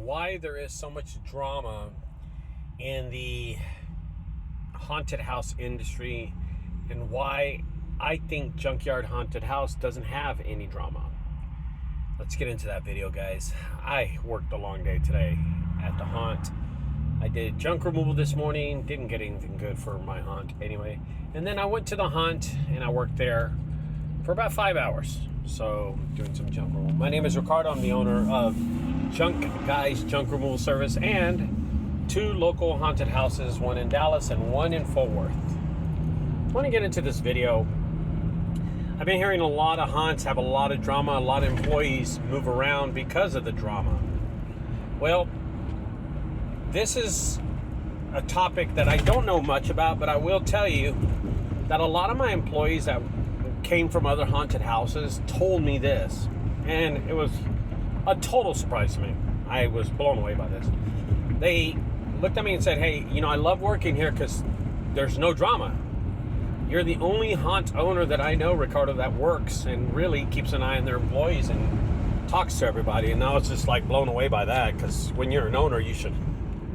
why there is so much drama in the haunted house industry and why I think Junkyard Haunted House doesn't have any drama. Let's get into that video, guys. I worked a long day today at the haunt. I did junk removal this morning, didn't get anything good for my haunt anyway. And then I went to the haunt and I worked there for about 5 hours. So doing some junk removal. My name is Ricardo. I'm the owner of Junk Guys Junk Removal Service and 2 local haunted houses, one in Dallas and one in Fort Worth. I want to get into this video. I've been hearing a lot of haunts have a lot of drama, a lot of employees move around because of the drama. Well, this is a topic that I don't know much about, but I will tell you that a lot of my employees that came from other haunted houses told me this, and it was a total surprise to me. I was blown away by this. They looked at me and said, "Hey, I love working here because there's no drama. You're the only haunt owner that I know, Ricardo, that works and really keeps an eye on their employees and talks to everybody." And I was just like blown away by that, because when you're an owner, you should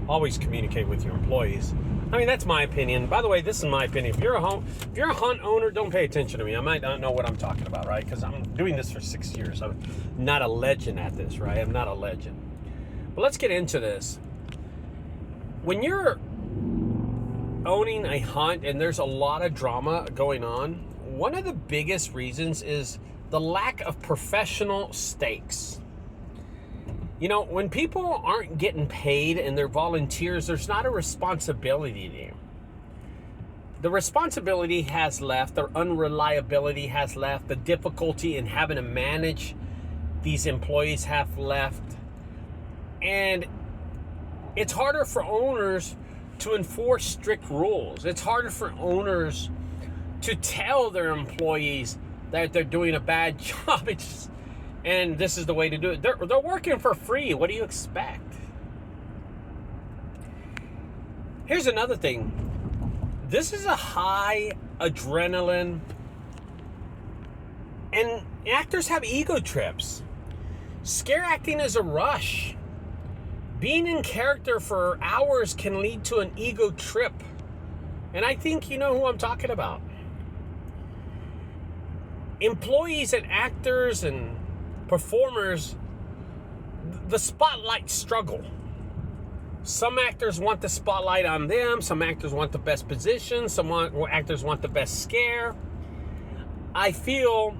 always communicate with your employees. I mean, that's my opinion. By the way, this is my opinion. If you're a haunt owner, don't pay attention to me. I might not know what I'm talking about, right? Because I'm doing this for 6 years. I'm not a legend at this, right? I'm not a legend. But let's get into this. When you're owning a haunt and there's a lot of drama going on, one of the biggest reasons is the lack of professional stakes. When people aren't getting paid and they're volunteers, there's not a responsibility there. The responsibility has left, their unreliability has left, the difficulty in having to manage these employees have left. And it's harder for owners to enforce strict rules. It's harder for owners to tell their employees that they're doing a bad job. And this is the way to do it. They're working for free. What do you expect? Here's another thing. This is a high adrenaline, and actors have ego trips. Scare acting is a rush. Being in character for hours can lead to an ego trip. And I think you know who I'm talking about. Employees and actors and performers, the spotlight struggle. Some actors want the spotlight on them. Some actors want the best position. Some actors want the best scare. I feel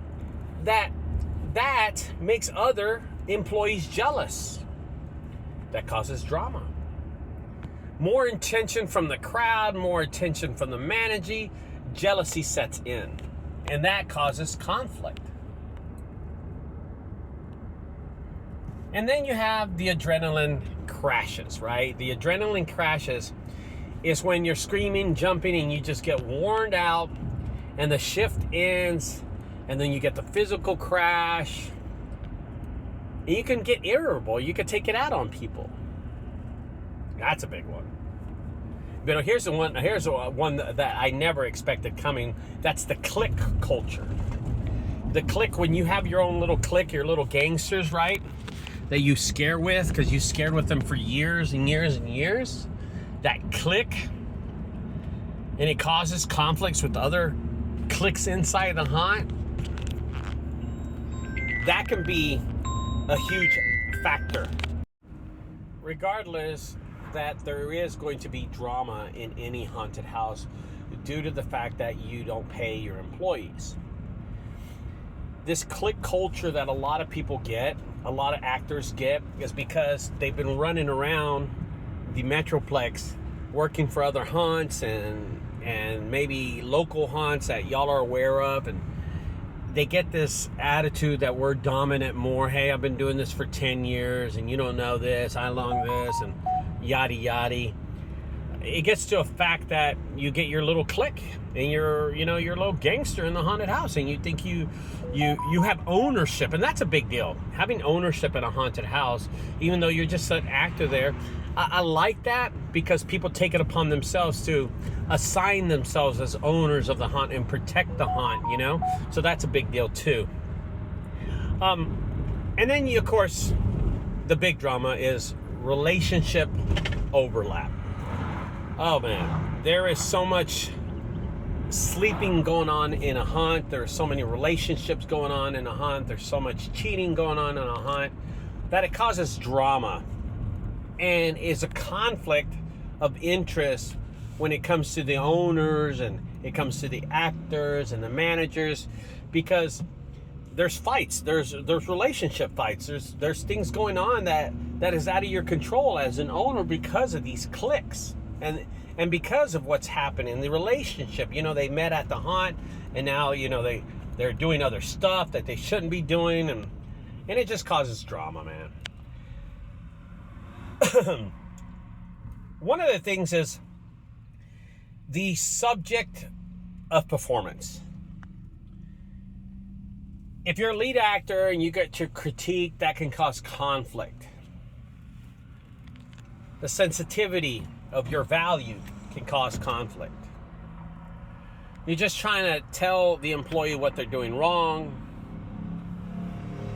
that makes other employees jealous. That causes drama. More attention from the crowd, more attention from the manager, jealousy sets in. And that causes conflict. And then you have the adrenaline crashes, right? The adrenaline crashes is when you're screaming, jumping, and you just get worn out, and the shift ends, and then you get the physical crash. You can get irritable. You can take it out on people. That's a big one. But here's one that I never expected coming. That's the clique culture. The clique, when you have your own little clique, your little gangsters, right? That you scare with, because you scared with them for years and years and years. That clique, and it causes conflicts with other cliques inside the haunt. That can be a huge factor. Regardless that there is going to be drama in any haunted house due to the fact that you don't pay your employees. This clique culture that a lot of people get, a lot of actors get, is because they've been running around the metroplex working for other haunts and maybe local haunts that y'all are aware of, and they get this attitude that we're dominant more. Hey, I've been doing this for 10 years and you don't know this, I long this, and yada yada. It gets to a fact that you get your little clique and you're a little gangster in the haunted house, and you think you have ownership, and that's a big deal. Having ownership in a haunted house, even though you're just an actor there. I like that because people take it upon themselves to assign themselves as owners of the haunt and protect the haunt, So that's a big deal too. And then, of course, the big drama is relationship overlap. Oh man, there is so much sleeping going on in a hunt. There are so many relationships going on in a hunt. There's so much cheating going on in a hunt that it causes drama and is a conflict of interest when it comes to the owners and it comes to the actors and the managers, because there's fights, there's relationship fights, there's things going on that is out of your control as an owner because of these cliques and because of what's happening in the relationship. You know, they met at the hunt and now, you know, they're doing other stuff that they shouldn't be doing, and it just causes drama, man. One of the things is the subject of performance. If you're a lead actor and you get your critique, that can cause conflict. The sensitivity of your value can cause conflict. You're just trying to tell the employee what they're doing wrong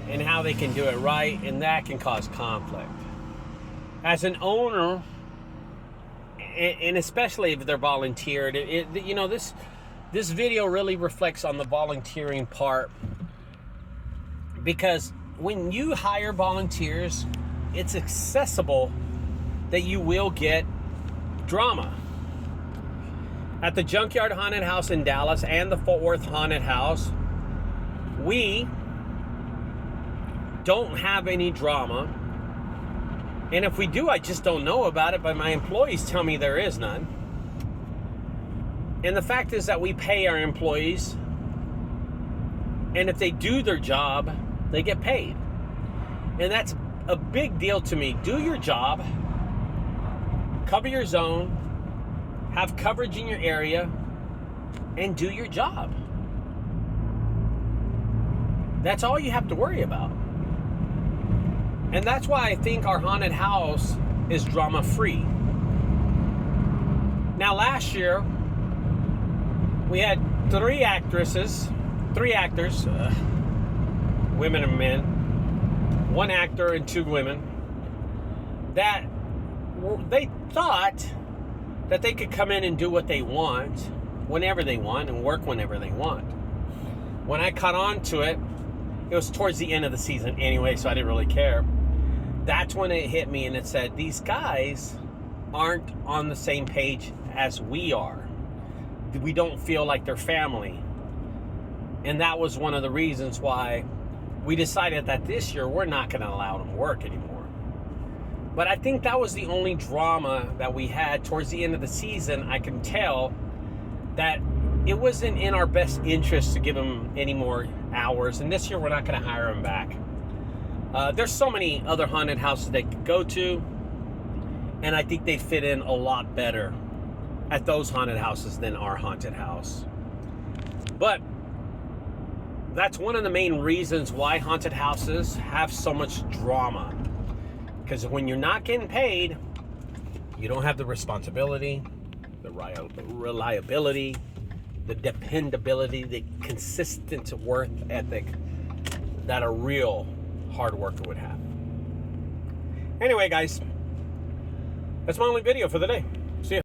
and how they can do it right, and that can cause conflict. As an owner, and especially if they're volunteered, you know, this video really reflects on the volunteering part, because when you hire volunteers, it's accessible that you will get drama. At the Junkyard Haunted House in Dallas and the Fort Worth Haunted House, we don't have any drama. And if we do, I just don't know about it, but my employees tell me there is none. And the fact is that we pay our employees, and if they do their job, they get paid. And that's a big deal to me. Do your job, cover your zone, have coverage in your area, and do your job. That's all you have to worry about. And that's why I think our haunted house is drama-free. Now, last year, we had three actors, women and men, one actor and two women, that they thought that they could come in and do what they want, whenever they want, and work whenever they want. When I caught on to it, it was towards the end of the season anyway, so I didn't really care. That's when it hit me, and it said, these guys aren't on the same page as we are. We don't feel like they're family. And that was one of the reasons why we decided that this year we're not going to allow them to work anymore. But I think that was the only drama that we had towards the end of the season. I can tell that it wasn't in our best interest to give them any more hours. And this year we're not going to hire them back. There's so many other haunted houses they could go to, and I think they fit in a lot better at those haunted houses than our haunted house. But that's one of the main reasons why haunted houses have so much drama. Because when you're not getting paid, you don't have the responsibility, the reliability, the dependability, the consistent work ethic that a real hard worker would have. Anyway, guys, that's my only video for the day. See ya.